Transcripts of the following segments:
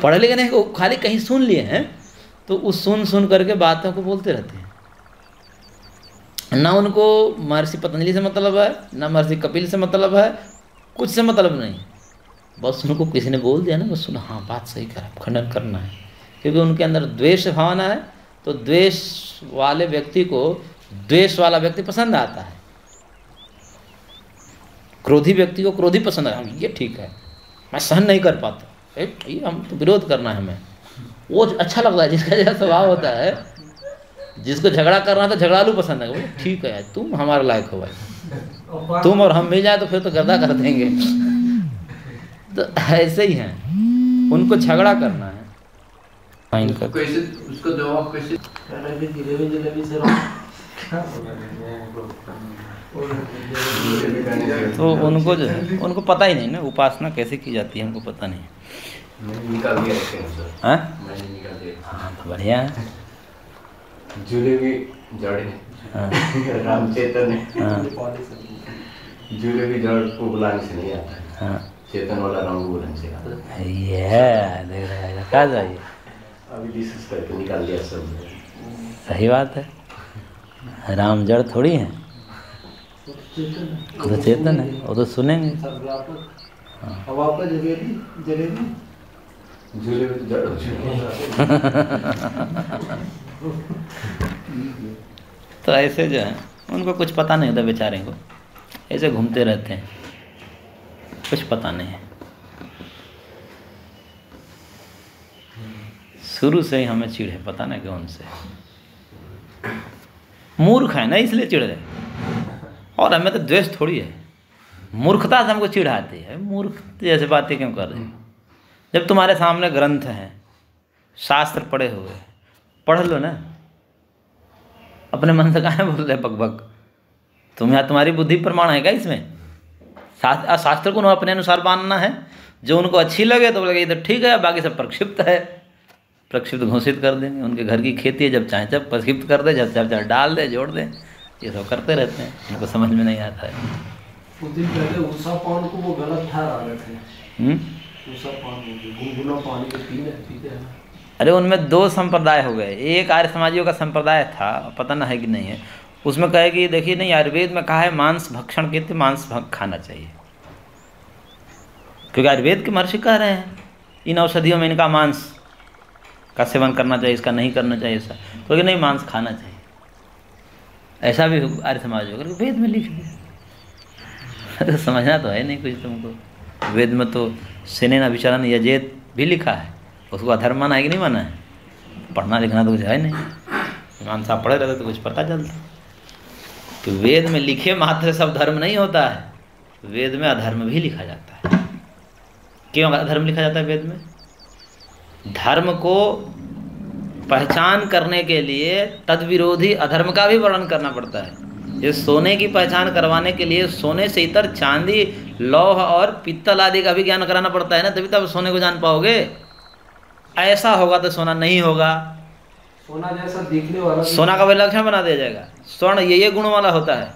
पढ़े लिखे नहीं, वो खाली कहीं सुन लिए हैं तो उस सुन करके बातों को बोलते रहते हैं। ना उनको महर्षि पतंजलि से मतलब है, ना महर्षि कपिल से मतलब है, कुछ से मतलब नहीं। बस उनको किसी ने बोल दिया ना, बस सुना, हाँ बात सही करा, खंडन करना है। क्योंकि उनके अंदर द्वेष भावना है, तो द्वेष वाले व्यक्ति को द्वेष वाला व्यक्ति पसंद आता है, क्रोधी व्यक्ति को क्रोधी पसंद है। ये ठीक है, मैं सहन नहीं कर पाता, ये हम तो विरोध करना है हमें, वो अच्छा लगता है। जिसका जैसा स्वभाव होता है, जिसको झगड़ा करना तो झगड़ालू पसंद है, ठीक है तुम हमारे लायक हो भाई, तुम और हम मिल जाए तो फिर तो गर्दा कर देंगे। तो ऐसे ही हैं, उनको झगड़ा करना है। उसको जवाब कैसे तो उनको जो है, उनको पता ही नहीं ना उपासना कैसे की जाती है, उनको पता नहीं। हाँ तो बढ़िया है। झूले भी जड़ है, राम चेतन है, झूले भी जड़ को बुलाने से नहीं आता है, हाँ चेतन वाला राम को बुलाने से आता है। ये देख रहा है क्या चाहिए, अभी डिस्कस करके निकाल दिया सब। सही बात है। राम जड़ थोड़ी है, वो तो चेतन है, वो तो सुनेंगे। हवा पर जलेगी झूले में जड़ तो ऐसे जो है, उनको कुछ पता नहीं होता बेचारे को, ऐसे घूमते रहते हैं, कुछ पता नहीं है। शुरू से ही हमें चिढ़ है, पता नहीं क्यों उनसे। मूर्ख है ना इसलिए चिढ़ है, और हमें तो द्वेष थोड़ी है। मूर्खता से हमको चिढ़ आती है, मूर्ख जैसे बातें क्यों कर रहे हो। जब तुम्हारे सामने ग्रंथ हैं, शास्त्र पढ़े हुए, पढ़ लो ना, अपने मन से काहे बोल रहे बक बक। तुम्हारी बुद्धि प्रमाण है क्या इसमें? शास्त्र को अपने अनुसार मानना है, जो उनको अच्छी लगे तो बोलेगा इधर ठीक है, बाकी सब प्रक्षिप्त है, प्रक्षिप्त घोषित कर देंगे। उनके घर की खेती है, जब चाहे जब प्रक्षिप्त कर दे, जब चाहे डाल दे, जोड़ दे, ये सब करते रहते हैं, उनको समझ में नहीं आता है। कुछ दिन पहले उषा पान को वो गलत ठहरा रहे थे। उषा पान गुनगुना पानी के पीते हैं। अरे उनमें दो संप्रदाय हो गए। एक आर्य समाजियों का संप्रदाय था, पता ना है कि नहीं है, उसमें कहे कि देखिए नहीं, आयुर्वेद में कहा है मांस भक्षण के मांस खाना चाहिए, क्योंकि आयुर्वेद के महर्षि कह रहे हैं इन औषधियों में इनका मांस का सेवन करना चाहिए, इसका नहीं करना चाहिए ऐसा, तो नहीं मांस खाना चाहिए। ऐसा भी आर्य समाज होगा, वेद में लिख दिया। समझना तो है नहीं कुछ तुमको। वेद में तो सेनेन विचरण यजेत भी लिखा है, उसको अधर्म माना है कि नहीं माना है? पढ़ना लिखना तो कुछ है नहीं, मानसा पढ़े रहते तो कुछ पता चलता कि वेद में लिखे मात्र सब धर्म नहीं होता है, वेद में अधर्म भी लिखा जाता है। क्यों अधर्म लिखा जाता है वेद में? धर्म को पहचान करने के लिए तद विरोधी अधर्म का भी वर्णन करना पड़ता है। ये सोने की पहचान करवाने के लिए सोने से इतर चांदी, लौह और पित्तल आदि का भी ज्ञान कराना पड़ता है ना, तभी तो आप सोने को जान पाओगे। ऐसा होगा तो सोना नहीं होगा, सोना जैसा दिखने वाला, सोना का विलक्षण बना दिया जाएगा। स्वर्ण ये गुण वाला होता है,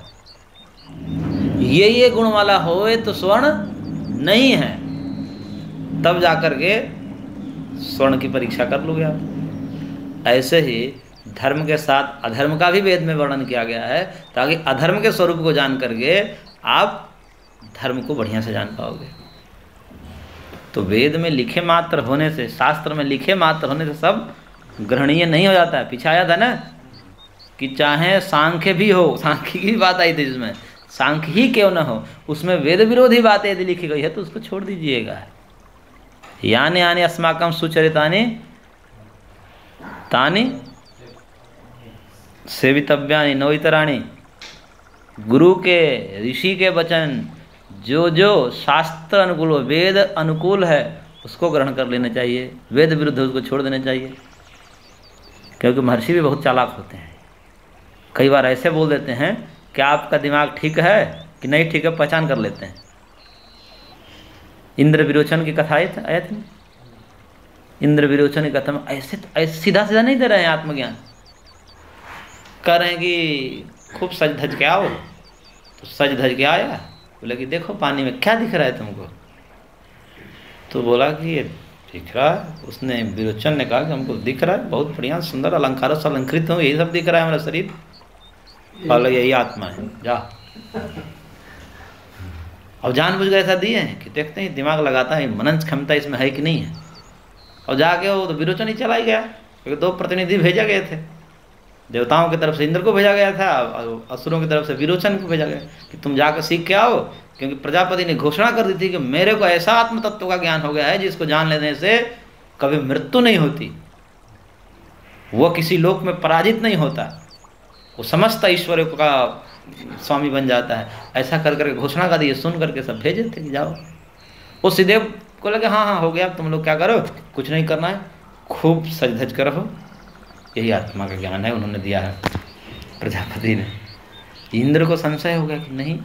ये गुण वाला होए तो स्वर्ण नहीं है, तब जाकर के स्वर्ण की परीक्षा कर लोगे आप। ऐसे ही धर्म के साथ अधर्म का भी वेद में वर्णन किया गया है, ताकि अधर्म के स्वरूप को जान करके आप धर्म को बढ़िया से जान पाओगे। तो वेद में लिखे मात्र होने से, शास्त्र में लिखे मात्र होने से सब ग्रहणीय नहीं हो जाता है। पीछे आया था ना कि चाहे सांख्य भी हो, सांख्य की बात आई थी जिसमें सांख्य ही क्यों न हो, उसमें वेद विरोधी बातें यदि लिखी गई है तो उसको छोड़ दीजिएगा। यानी यानी अस्माकं सुचरितानि तानि सेवितव्यानि न इतराणि। गुरु के, ऋषि के वचन जो जो शास्त्र अनुकूल हो, वेद अनुकूल है, उसको ग्रहण कर लेना चाहिए, वेद विरुद्ध उसको छोड़ देना चाहिए। क्योंकि महर्षि भी बहुत चालाक होते हैं, कई बार ऐसे बोल देते हैं कि आपका दिमाग ठीक है कि नहीं ठीक है, पहचान कर लेते हैं। इंद्र विरोचन की कथा आया थी, इंद्र विरोचन की कथा में ऐसे सीधा सीधा नहीं दे रहे हैं आत्मज्ञान, कह रहे हैं कि खूब सज धज के आओ, तो सज धज के आया, बोले कि देखो पानी में क्या दिख रहा है तुमको, तो बोला कि दिख रहा है। उसने विरोचन ने कहा कि हमको दिख रहा है, बहुत बढ़िया सुंदर अलंकारों से अलंकृत हूँ, यही सब दिख रहा है हमारा शरीर। बोले यही आत्मा है, जा। अब जानबूझ कर ऐसा दिए हैं कि देखते हैं दिमाग लगाता है, मनन क्षमता इसमें है कि नहीं है। और जाके वो तो विरोचन ही चला ही गया, क्योंकि 2 प्रतिनिधि भेजा गए थे। देवताओं की तरफ से इंद्र को भेजा गया था, और असुरों की तरफ से विरोचन को भेजा गया कि तुम जाकर सीख के आओ, क्योंकि प्रजापति ने घोषणा कर दी थी कि मेरे को ऐसा आत्म तत्व का ज्ञान हो गया है जिसको जान लेने से कभी मृत्यु नहीं होती, वो किसी लोक में पराजित नहीं होता, वो समस्त ईश्वर का स्वामी बन जाता है। ऐसा कर करके घोषणा कर दी, सुन करके सब भेजे थे कि जाओ। वो सीधे को लगे हाँ हाँ हो गया, तुम लोग क्या करो, कुछ नहीं करना है, खूब सज धज कर रहो, यही आत्मा का ज्ञान है, उन्होंने दिया है प्रजापति ने। इंद्र को संशय हो गया कि नहीं,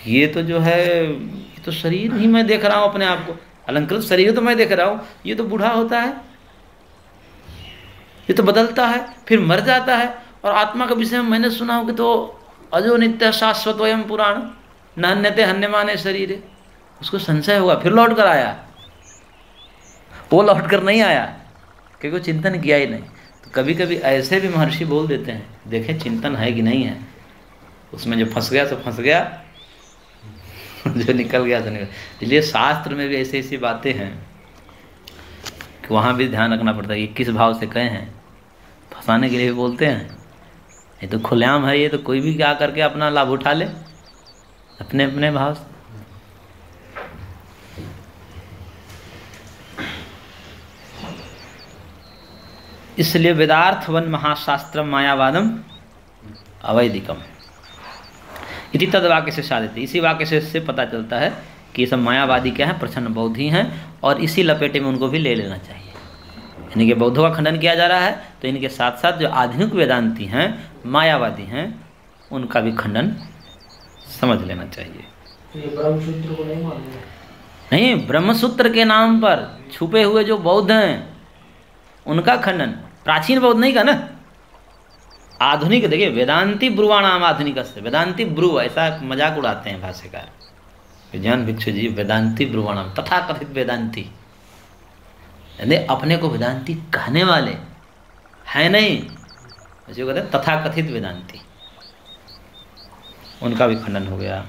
ये तो जो है, ये तो शरीर ही मैं देख रहा हूँ अपने आप को, अलंकृत शरीर तो मैं देख रहा हूँ, ये तो बूढ़ा होता है, ये तो बदलता है, फिर मर जाता है। और आत्मा के विषय में मैंने सुना हो कि तो अजो नित्य शाश्वत वयम पुराण न हन्यते हन्यमाने शरीर। उसको संशय होगा, फिर लौट कर आया। वो लौट कर नहीं आया क्योंकि वो चिंतन किया ही नहीं। तो कभी कभी ऐसे भी महर्षि बोल देते हैं, देखें चिंतन है कि नहीं है, उसमें जो फंस गया तो फंस गया, जो निकल गया तो निकल। इसलिए शास्त्र में भी ऐसी ऐसी बातें हैं कि वहाँ भी ध्यान रखना पड़ता है कि किस भाव से कहे हैं, फंसाने के लिए भी बोलते हैं। ये तो खुलेआम है, ये तो कोई भी क्या करके अपना लाभ उठा ले अपने अपने भाव से। इसलिए वेदार्थवन महाशास्त्रम मायावादम अवैदिकम इति तद वाक्य से साधित। इसी वाक्य से पता चलता है कि ये सब मायावादी क्या है, प्रच्छन्न बौद्ध ही हैं, और इसी लपेटे में उनको भी ले लेना चाहिए। यानी कि बौद्धों का खंडन किया जा रहा है, तो इनके साथ साथ जो आधुनिक वेदांती हैं, मायावादी हैं, उनका भी खंडन समझ लेना चाहिए। ये ब्रह्मसूत्र को नहीं मानते? नहीं, ब्रह्मसूत्र के नाम पर छुपे हुए जो बौद्ध हैं उनका खंडन, प्राचीन बौद्ध नहीं का ना, आधुनिक। देखिए वेदांती ब्रुवाणाम आधुनिक से, वेदांती ब्रु, ऐसा मजाक उड़ाते हैं भाष्यकार विज्ञान भिक्षु जी, वेदांती ब्रुवाणाम, तथा कथित वेदांती, यानी अपने को वेदांती कहने वाले है नहीं, जो कहते हैं तथा कथित वेदांती, उनका भी खंडन हो गया।